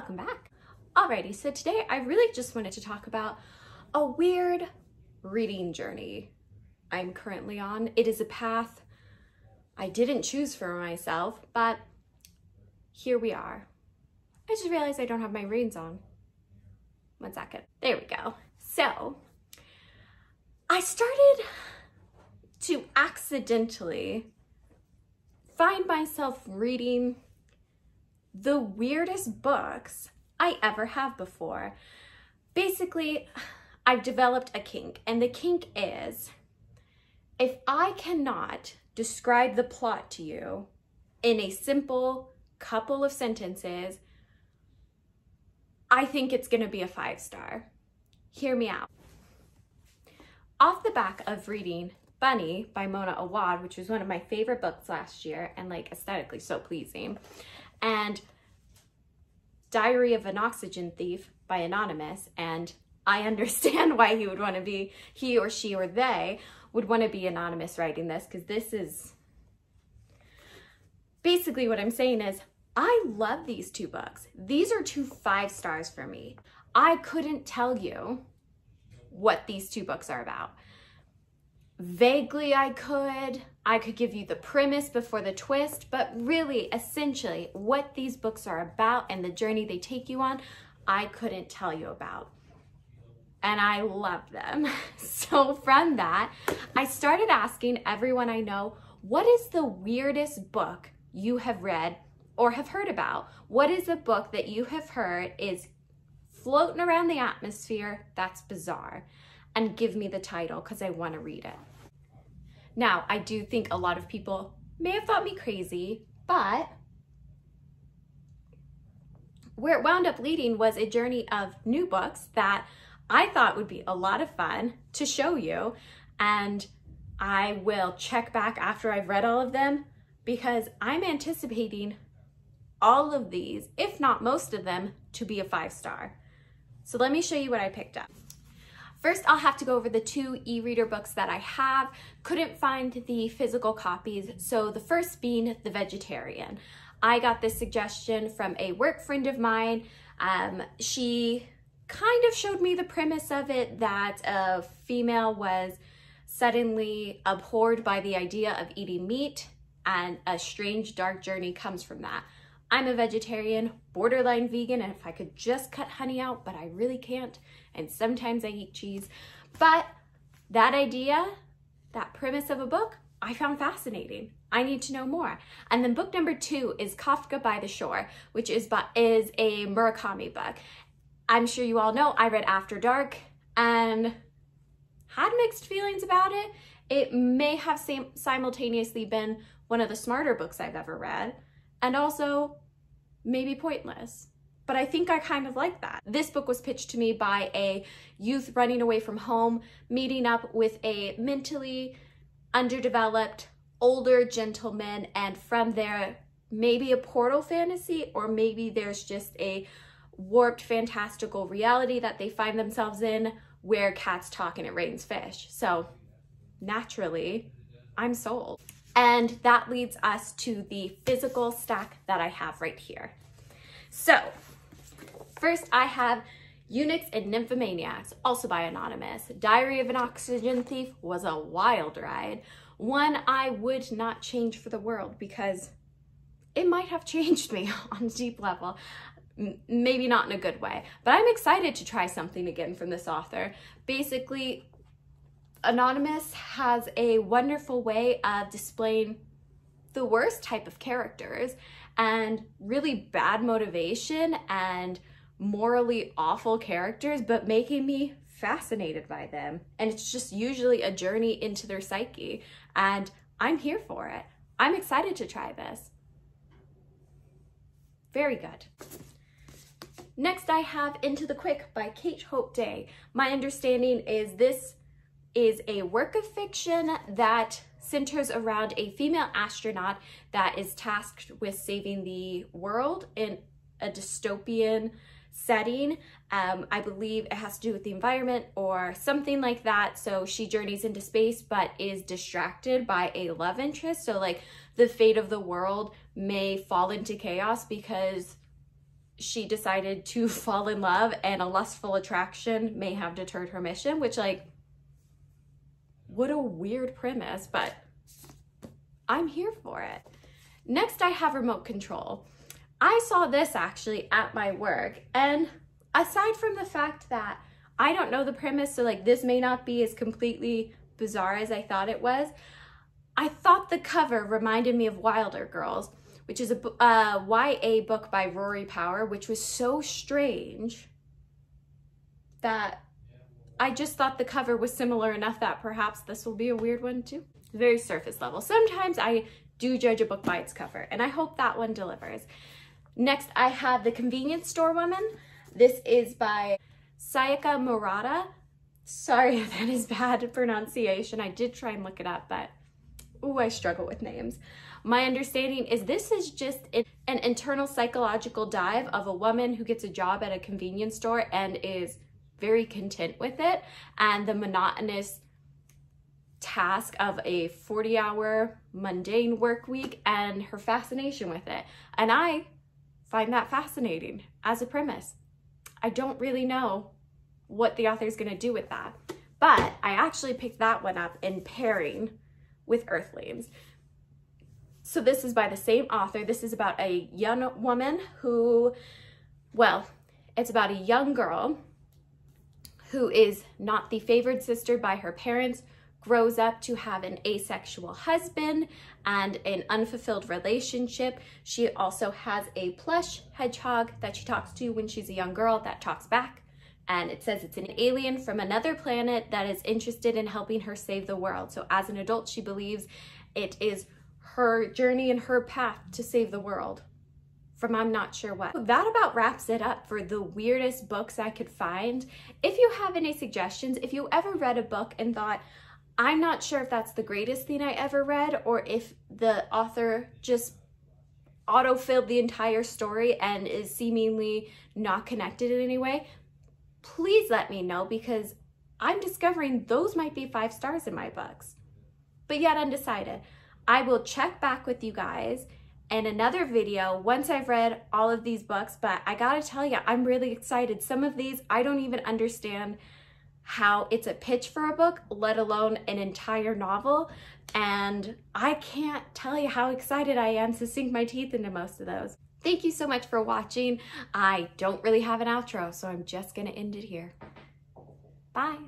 welcome back. Alrighty, so today I really just wanted to talk about a weird reading journey I'm currently on. It is a path I didn't choose for myself, but here we are. I just realized I don't have my reins on. 1 second. There we go. So I started to accidentally find myself reading the weirdest books I ever have before. Basically, I've developed a kink, and the kink is if I cannot describe the plot to you in a simple couple of sentences, I think it's gonna be a 5-star. Hear me out. Off the back of reading Bunny by Mona Awad, which was one of my favorite books last year and like aesthetically so pleasing, and Diary of an Oxygen Thief by Anonymous, and I understand why he or she or they would want to be anonymous writing this, because this is basically what I'm saying is I love these 2 books. These are 2 5-stars for me. I couldn't tell you what these 2 books are about. Vaguely I could give you the premise before the twist, but really essentially what these books are about and the journey they take you on, I couldn't tell you about. And I love them. So from that, I started asking everyone I know, what is the weirdest book you have read or have heard about? What is a book that you have heard is floating around the atmosphere that's bizarre? And give me the title, because I want to read it. Now, I do think a lot of people may have thought me crazy, but where it wound up leading was a journey of new books that I thought would be a lot of fun to show you, and I will check back after I've read all of them, because I'm anticipating all of these, if not most of them, to be a 5-star. So let me show you what I picked up. First, I'll have to go over the 2 e-reader books that I have. Couldn't find the physical copies, so the first being The Vegetarian. I got this suggestion from a work friend of mine. She kind of showed me the premise of it, that a female was suddenly abhorred by the idea of eating meat, and a strange dark journey comes from that. I'm a vegetarian, borderline vegan, and if I could just cut honey out, but I really can't, and sometimes I eat cheese. But that idea, that premise of a book, I found fascinating. I need to know more. And then book number 2 is Kafka by the Shore, which is a Murakami book. I'm sure you all know I read After Dark and had mixed feelings about it. It may have simultaneously been one of the smarter books I've ever read, and also maybe pointless. But I think I kind of like that. This book was pitched to me by a youth running away from home, meeting up with a mentally underdeveloped, older gentleman, and from there, maybe a portal fantasy, or maybe there's just a warped fantastical reality that they find themselves in where cats talk and it rains fish. So naturally, I'm sold. And that leads us to the physical stack that I have right here. So first I have Eunuchs and Nymphomaniacs, also by Anonymous. Diary of an Oxygen Thief was a wild ride. One I would not change for the world, because it might have changed me on a deep level. Maybe not in a good way, but I'm excited to try something again from this author. Basically, Anonymous has a wonderful way of displaying the worst type of characters and really bad motivation and morally awful characters, but making me fascinated by them. And it's just usually a journey into their psyche, and I'm here for it. I'm excited to try this. Very good. Next, I have Into the Quick by Kate Hope Day. My understanding is this is a work of fiction that centers around a female astronaut that is tasked with saving the world in a dystopian setting. I believe it has to do with the environment or something like that. So she journeys into space, but is distracted by a love interest. So like the fate of the world may fall into chaos because she decided to fall in love and a lustful attraction may have deterred her mission, which, like, what a weird premise, but I'm here for it. Next, I have remote control. I saw this actually at my work, and aside from the fact that I don't know the premise, so like this may not be as completely bizarre as I thought it was, I thought the cover reminded me of Wilder Girls, which is a YA book by Rory Power, which was so strange that I just thought the cover was similar enough that perhaps this will be a weird one too. Very surface level. Sometimes I do judge a book by its cover, and I hope that one delivers. Next, I have The Convenience Store Woman. This is by Sayaka Murata. Sorry if that is bad pronunciation. I did try and look it up, but ooh, I struggle with names. My understanding is this is just an internal psychological dive of a woman who gets a job at a convenience store and is very content with it, and the monotonous task of a 40-hour mundane work week and her fascination with it. And I find that fascinating as a premise. I don't really know what the author is going to do with that, but I actually picked that one up in pairing with Earthlings. So this is by the same author. This is about a young woman who, well, it's about a young girl who is not the favored sister by her parents, grows up to have an asexual husband and an unfulfilled relationship. She also has a plush hedgehog that she talks to when she's a young girl that talks back. And it says it's an alien from another planet that is interested in helping her save the world. So as an adult, she believes it is her journey and her path to save the world from I'm not sure what. That about wraps it up for the weirdest books I could find. If you have any suggestions, if you ever read a book and thought, I'm not sure if that's the greatest thing I ever read, or if the author just auto-filled the entire story and is seemingly not connected in any way, please let me know, because I'm discovering those might be 5 stars in my books, but yet undecided. I will check back with you guys in another video once I've read all of these books, but I gotta tell you, I'm really excited. Some of these, I don't even understand how it's a pitch for a book, let alone an entire novel, and I can't tell you how excited I am to sink my teeth into most of those. Thank you so much for watching. I don't really have an outro, so I'm just gonna end it here. Bye.